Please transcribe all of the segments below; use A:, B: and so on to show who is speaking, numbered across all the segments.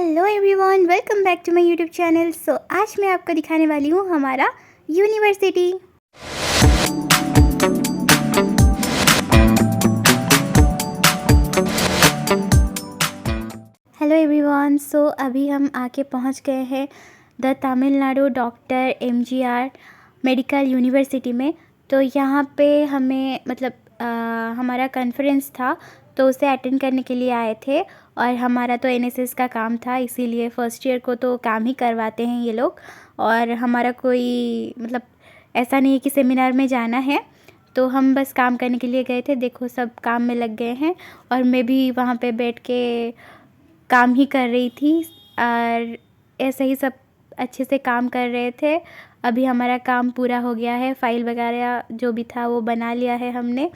A: Hello everyone, welcome back to my YouTube channel. आज मैं आपको दिखाने वाली हूँ हमारा यूनिवर्सिटी। हेलो एवरीवन, अभी हम आके पहुँच गए हैं the Tamil Nadu doctor MGR medical university में। तो यहाँ पे हमें हमारा कॉन्फ्रेंस था, तो उसे अटेंड करने के लिए आए थे। और हमारा तो एनएसएस का काम था, इसीलिए फ़र्स्ट ईयर को तो काम ही करवाते हैं ये लोग। और हमारा कोई ऐसा नहीं है कि सेमिनार में जाना है, तो हम बस काम करने के लिए गए थे। देखो सब काम में लग गए हैं और मैं भी वहाँ पे बैठ के काम ही कर रही थी और ऐसे ही सब अच्छे से काम कर रहे थे। अभी हमारा काम पूरा हो गया है, फ़ाइल वगैरह जो भी था वो बना लिया है हमने।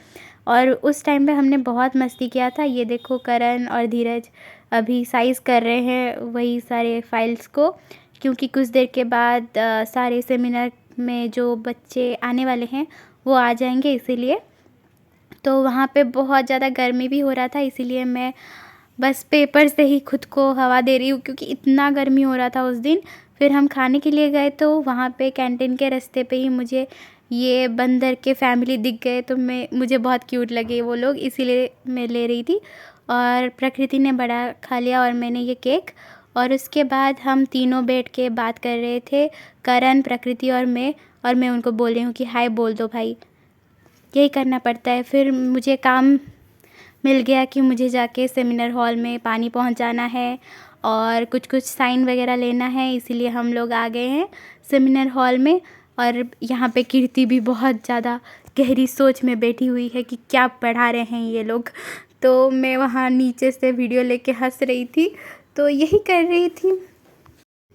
A: और उस टाइम पे हमने बहुत मस्ती किया था। ये देखो करण और धीरज अभी साइज़ कर रहे हैं वही सारे फाइल्स को, क्योंकि कुछ देर के बाद सारे सेमिनार में जो बच्चे आने वाले हैं वो आ जाएंगे, इसीलिए। तो वहाँ पे बहुत ज़्यादा गर्मी भी हो रहा था, इसीलिए मैं बस पेपर से ही खुद को हवा दे रही हूँ, क्योंकि इतना गर्मी हो रहा था उस दिन। फिर हम खाने के लिए गए, तो वहाँ पे कैंटीन के रास्ते पे ही मुझे ये बंदर के फैमिली दिख गए, तो मुझे बहुत क्यूट लगे वो लोग, इसीलिए मैं ले रही थी। और प्रकृति ने बड़ा खा लिया और मैंने ये केक। और उसके बाद हम तीनों बैठ के बात कर रहे थे, करण, प्रकृति और मैं उनको बोल रही हूँ कि हाय बोल दो भाई, यही करना पड़ता है। फिर मुझे काम मिल गया कि मुझे जाके सेमिनार हॉल में पानी पहुंचाना है और कुछ कुछ साइन वगैरह लेना है, इसीलिए हम लोग आ गए हैं सेमिनार हॉल में। और यहाँ पे कीर्ति भी बहुत ज़्यादा गहरी सोच में बैठी हुई है कि क्या पढ़ा रहे हैं ये लोग। तो मैं वहाँ नीचे से वीडियो लेके हंस रही थी, तो यही कर रही थी।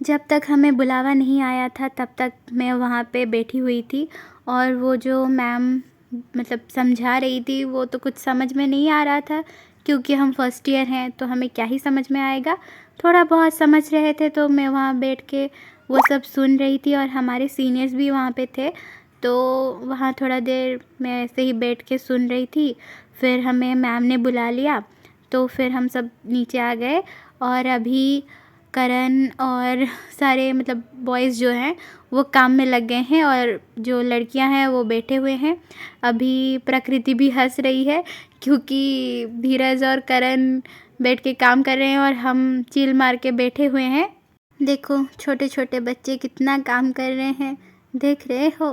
A: जब तक हमें बुलावा नहीं आया था तब तक मैं वहाँ पे बैठी हुई थी। और वो जो मैम समझा रही थी वो तो कुछ समझ में नहीं आ रहा था, क्योंकि हम फर्स्ट ईयर हैं तो हमें क्या ही समझ में आएगा। थोड़ा बहुत समझ रहे थे, तो मैं वहाँ बैठ के वो सब सुन रही थी। और हमारे सीनियर्स भी वहाँ पे थे, तो वहाँ थोड़ा देर मैं ऐसे ही बैठ के सुन रही थी। फिर हमें मैम ने बुला लिया, तो फिर हम सब नीचे आ गए। और अभी करण और सारे बॉयज़ जो हैं वो काम में लग गए हैं, और जो लड़कियां हैं वो बैठे हुए हैं। अभी प्रकृति भी हंस रही है, क्योंकि धीरज और करण बैठ के काम कर रहे हैं और हम चिल मार के बैठे हुए हैं। देखो छोटे छोटे बच्चे कितना काम कर रहे हैं, देख रहे हो।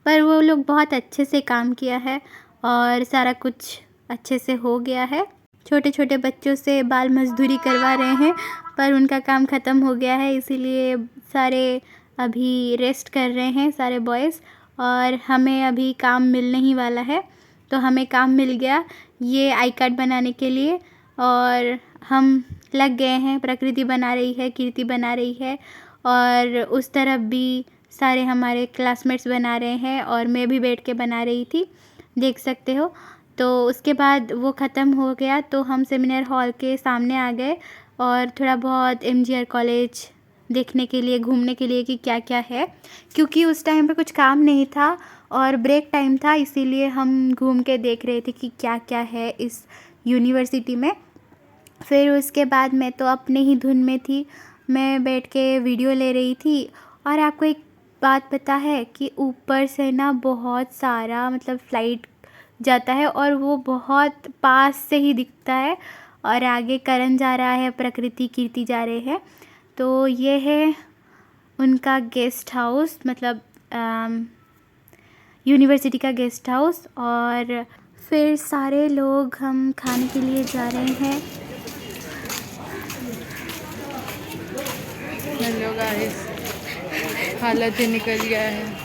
A: पर वो लोग बहुत अच्छे से काम किया है और सारा कुछ अच्छे से हो गया है। छोटे छोटे बच्चों से बाल मजदूरी करवा रहे हैं, पर उनका काम ख़त्म हो गया है, इसीलिए सारे अभी रेस्ट कर रहे हैं सारे बॉयज़। और हमें अभी काम मिलने ही वाला है, तो हमें काम मिल गया ये आई कार्ड बनाने के लिए। और हम लग गए हैं, प्रकृति बना रही है, कीर्ति बना रही है, और उस तरफ भी सारे हमारे क्लासमेट्स बना रहे हैं, और मैं भी बैठ के बना रही थी, देख सकते हो। तो उसके बाद वो ख़त्म हो गया, तो हम सेमिनार हॉल के सामने आ गए और थोड़ा बहुत एमजीआर कॉलेज देखने के लिए, घूमने के लिए कि क्या क्या है, क्योंकि उस टाइम पे कुछ काम नहीं था और ब्रेक टाइम था, इसीलिए हम घूम के देख रहे थे कि क्या क्या है इस यूनिवर्सिटी में। फिर उसके बाद मैं तो अपने ही धुन में थी, मैं बैठ के वीडियो ले रही थी। और आपको एक बात पता है कि ऊपर से ना बहुत सारा फ़्लाइट जाता है और वो बहुत पास से ही दिखता है। और आगे करण जा रहा है, प्रकृति, कीर्ति जा रहे हैं। तो ये है उनका गेस्ट हाउस, यूनिवर्सिटी का गेस्ट हाउस। और फिर सारे लोग हम खाने के लिए जा रहे हैं।
B: हेलो गाइस, हालत ही निकल गया है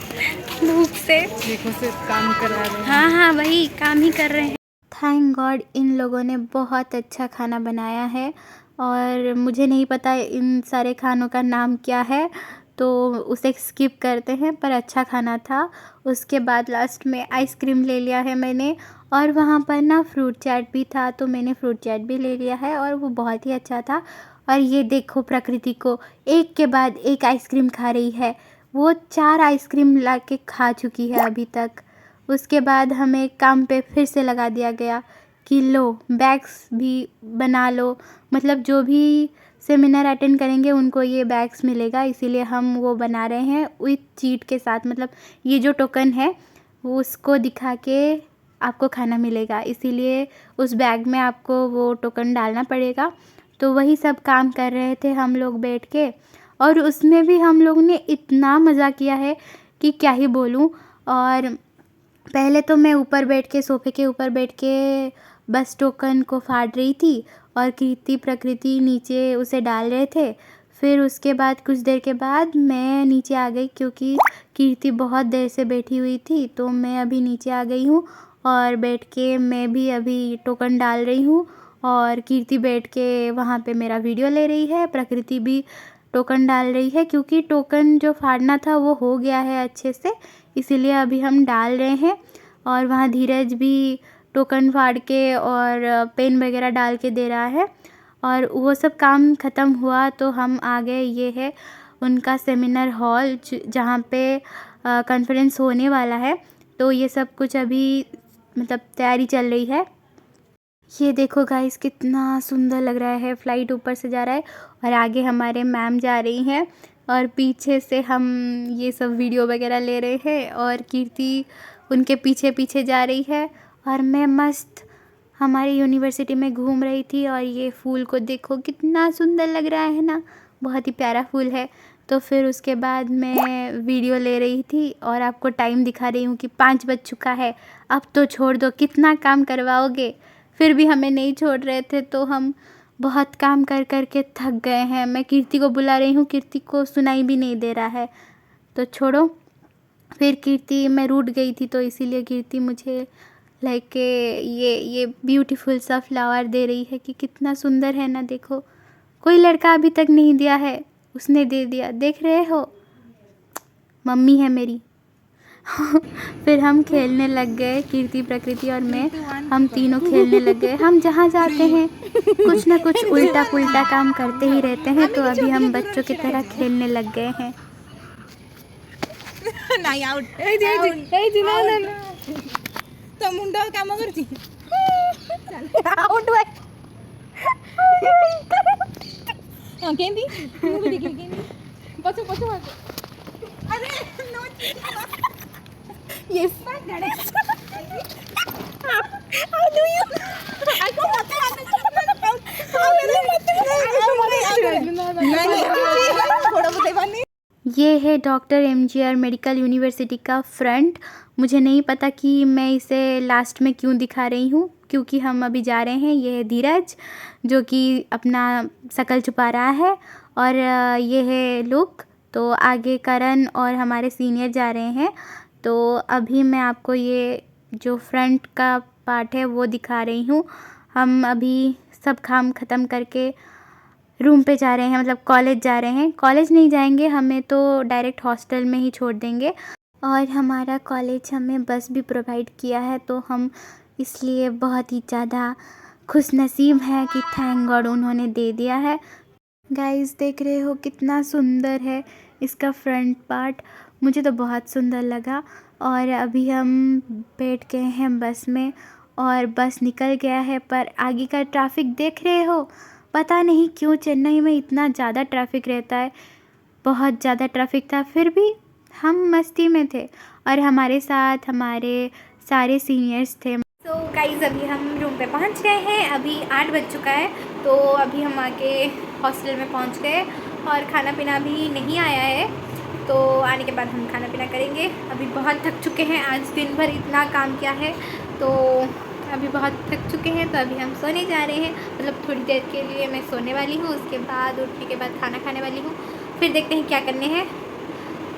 A: भूख से।
B: देखो सिर्फ काम करा रहे हैं।
A: हाँ, वही काम ही कर रहे हैं। थैंक गॉड इन लोगों ने बहुत अच्छा खाना बनाया है, और मुझे नहीं पता इन सारे खानों का नाम क्या है, तो उसे स्किप करते हैं, पर अच्छा खाना था। उसके बाद लास्ट में आइसक्रीम ले लिया है मैंने, और वहाँ पर ना फ्रूट चाट भी था, तो मैंने फ्रूट चाट भी ले लिया है, और वो बहुत ही अच्छा था। और ये देखो प्रकृति को एक के बाद एक आइसक्रीम खा रही है, वो 4 आइसक्रीम ला के खा चुकी है अभी तक। उसके बाद हमें काम पे फिर से लगा दिया गया कि लो बैग्स भी बना लो, जो भी सेमिनार अटेंड करेंगे उनको ये बैग्स मिलेगा, इसीलिए हम वो बना रहे हैं विथ चीट के साथ। मतलब ये जो टोकन है वो उसको दिखा के आपको खाना मिलेगा, इसीलिए उस बैग में आपको वो टोकन डालना पड़ेगा। तो वही सब काम कर रहे थे हम लोग बैठ के, और उसमें भी हम लोग ने इतना मज़ा किया है कि क्या ही बोलूँ। और पहले तो मैं ऊपर बैठ के, सोफ़े के ऊपर बैठ के बस टोकन को फाड़ रही थी, और कीर्ति प्रकृति नीचे उसे डाल रहे थे। फिर उसके बाद कुछ देर के बाद मैं नीचे आ गई, क्योंकि कीर्ति बहुत देर से बैठी हुई थी, तो मैं अभी नीचे आ गई हूँ और बैठ के मैं भी अभी टोकन डाल रही हूँ। और कीर्ति बैठ के वहाँ पे मेरा वीडियो ले रही है, प्रकृति भी टोकन डाल रही है, क्योंकि टोकन जो फाड़ना था वो हो गया है अच्छे से, इसीलिए अभी हम डाल रहे हैं। और वहाँ धीरज भी टोकन फाड़ के और पेन वगैरह डाल के दे रहा है। और वो सब काम ख़त्म हुआ तो हम आ गए, ये है उनका सेमिनार हॉल जहाँ पे कॉन्फ्रेंस होने वाला है। तो ये सब कुछ अभी मतलब तैयारी चल रही है। ये देखो गाइस कितना सुंदर लग रहा है, फ्लाइट ऊपर से जा रहा है और आगे हमारे मैम जा रही हैं, और पीछे से हम ये सब वीडियो वगैरह ले रहे हैं, और कीर्ति उनके पीछे पीछे जा रही है। और मैं मस्त हमारी यूनिवर्सिटी में घूम रही थी, और ये फूल को देखो कितना सुंदर लग रहा है ना, बहुत ही प्यारा फूल है। तो फिर उसके बाद मैं वीडियो ले रही थी और आपको टाइम दिखा रही हूँ कि 5 बज चुका है, अब तो छोड़ दो, कितना काम करवाओगे। फिर भी हमें नहीं छोड़ रहे थे, तो हम बहुत काम कर कर के थक गए हैं। मैं कीर्ति को बुला रही हूँ, कीर्ति को सुनाई भी नहीं दे रहा है, तो छोड़ो। फिर कीर्ति, मैं रूठ गई थी, तो इसीलिए कीर्ति मुझे लाइक ये ब्यूटीफुल सा फ्लावर दे रही है कि कितना सुंदर है ना, देखो कोई लड़का अभी तक नहीं दिया है, उसने दे दिया, देख रहे हो, मम्मी है मेरी। फिर हम खेलने लग गए, कीर्ति प्रकृति और मैं, हम तीनों खेलने लग गए। हम जहाँ जाते हैं कुछ ना कुछ उल्टा पुल्टा काम करते ही रहते हैं, तो अभी हम बच्चों की तरह खेलने लग गए हैं।
C: नाही आउट तो मुंडा काम करती आउट केंदी पछो पछो अरे no yes Ganesh how do you आई को मत थोड़ा बहुत देवानी।
A: ये है डॉक्टर MGR मेडिकल यूनिवर्सिटी का फ्रंट। मुझे नहीं पता कि मैं इसे लास्ट में क्यों दिखा रही हूँ, क्योंकि हम अभी जा रहे हैं। ये है धीरज जो कि अपना शक्ल छुपा रहा है, और ये है लुक। तो आगे करण और हमारे सीनियर जा रहे हैं। तो अभी मैं आपको ये जो फ्रंट का पार्ट है वो दिखा रही हूँ। हम अभी सब काम ख़त्म करके रूम पे जा रहे हैं, मतलब कॉलेज जा रहे हैं। कॉलेज नहीं जाएंगे, हमें तो डायरेक्ट हॉस्टल में ही छोड़ देंगे, और हमारा कॉलेज हमें बस भी प्रोवाइड किया है, तो हम इसलिए बहुत ही ज़्यादा खुशनसीब हैं कि थैंक गॉड उन्होंने दे दिया है। गाइस देख रहे हो कितना सुंदर है इसका फ्रंट पार्ट, मुझे तो बहुत सुंदर लगा। और अभी हम बैठ गए हैं बस में, और बस निकल गया है, पर आगे का ट्रैफिक देख रहे हो, पता नहीं क्यों चेन्नई में इतना ज़्यादा ट्रैफिक रहता है, बहुत ज़्यादा ट्रैफिक था। फिर भी हम मस्ती में थे, और हमारे साथ हमारे सारे सीनियर्स थे। तो गाइस अभी हम रूम पे पहुंच गए हैं, अभी 8 बज चुका है। तो अभी हम आके हॉस्टल में पहुंच गए, और खाना पीना अभी नहीं आया है, तो आने के बाद हम खाना पीना करेंगे। अभी बहुत थक चुके हैं, आज दिन भर इतना काम किया है, तो अभी बहुत थक चुके हैं। तो अभी हम सोने जा रहे हैं, मतलब थोड़ी देर के लिए मैं सोने वाली हूँ, उसके बाद उठने के बाद खाना खाने वाली हूँ, फिर देखते हैं क्या करने हैं।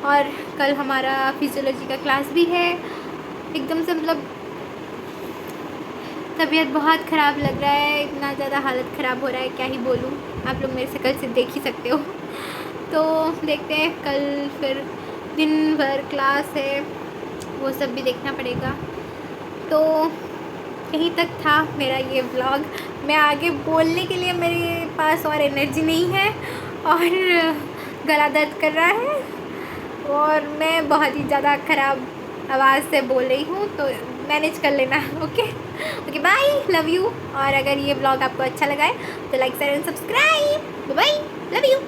A: और कल हमारा फिजियोलॉजी का क्लास भी है। एकदम से मतलब तबीयत बहुत ख़राब लग रहा है, इतना ज़्यादा हालत ख़राब हो रहा है, क्या ही बोलूँ, आप लोग मेरे शक्ल से देख ही सकते हो। तो देखते हैं, कल फिर दिन भर क्लास है, वो सब भी देखना पड़ेगा। तो यहीं तक था मेरा ये व्लॉग। मैं आगे बोलने के लिए मेरे पास और एनर्जी नहीं है, और गला दर्द कर रहा है, और मैं बहुत ही ज़्यादा ख़राब आवाज़ से बोल रही हूँ। तो मैनेज कर लेना। Okay okay bye, love you. और अगर ये ब्लॉग आपको अच्छा लगा है तो like share and subscribe. Bye, love you.